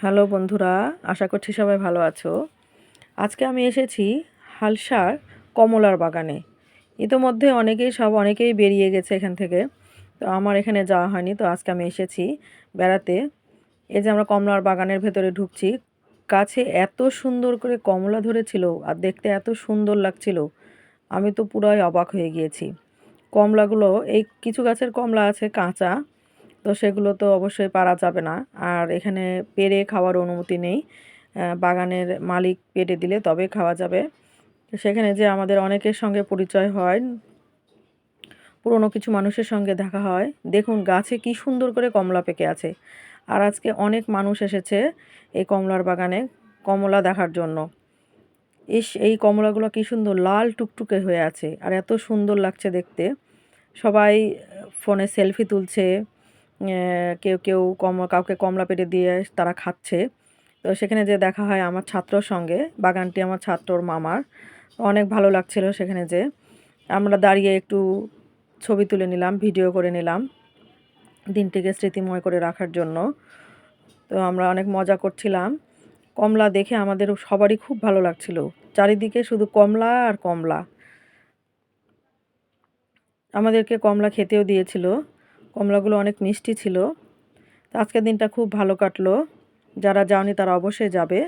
Hello বন্ধুরা, আশা করছি সবাই ভালো আছো। আজকে আমি এসেছি হালসার কমলার বাগানে। ইতোমধ্যে অনেকেই বেরিয়ে গেছে এখান থেকে। তো আমার এখানে যাওয়া হয়নি, তো আজকে আমি এসেছি বেড়াতে। এই যে আমরা কমলার বাগানের ভেতরে ঢুকছি। গাছে এত সুন্দর করে কমলা ধরেছিল আর দেখতে এত সুন্দর লাগছিল, আমি তো পুরাই অবাক হয়ে গিয়েছি। কমলাগুলো, এই কিছু গাছের কমলা আছে কাঁচা, তো সেগুলো তো অবশ্যই পারা যাবে না। আর এখানে পেড়ে খাওয়ার অনুমতি নেই, বাগানের মালিক পেড়ে দিলে তবে খাওয়া যাবে। তো সেখানে যে আমাদের অনেকের সঙ্গে পরিচয় হয়, পুরনো কিছু মানুষের সঙ্গে দেখা হয়। দেখুন গাছে কি সুন্দর করে কমলা পেকে আছে। আর আজকে অনেক মানুষ এসেছে এই কমলার বাগানে কমলা দেখার জন্য। এই কমলাগুলো কি সুন্দর লাল টুকটুকে হয়ে আছে আর এত সুন্দর লাগছে দেখতে। সবাই ফোনে সেলফি তুলছে, কেউ কেউ কাউকে কমলা পেড়ে দিয়ে তারা খাচ্ছে। তো সেখানে যে দেখা হয় আমার ছাত্রর সঙ্গে, বাগানটি আমার ছাত্রর মামার। অনেক ভালো লাগছিল সেখানে যে আমরা দাঁড়িয়ে একটু ছবি তুলে নিলাম, ভিডিও করে নিলাম দিনটিকে স্মৃতিময় করে রাখার জন্য। তো আমরা অনেক মজা করছিলাম। কমলা দেখে আমাদের সবারই খুব ভালো লাগছিল। চারিদিকে শুধু কমলা আর কমলা। আমাদেরকে কমলা খেতেও দিয়েছিল। কমলাগুলো অনেক মিষ্টি ছিল। তো আজকের দিনটা খুব ভালো কাটলো। যারা যাওনি তারা অবশ্যই যাবে।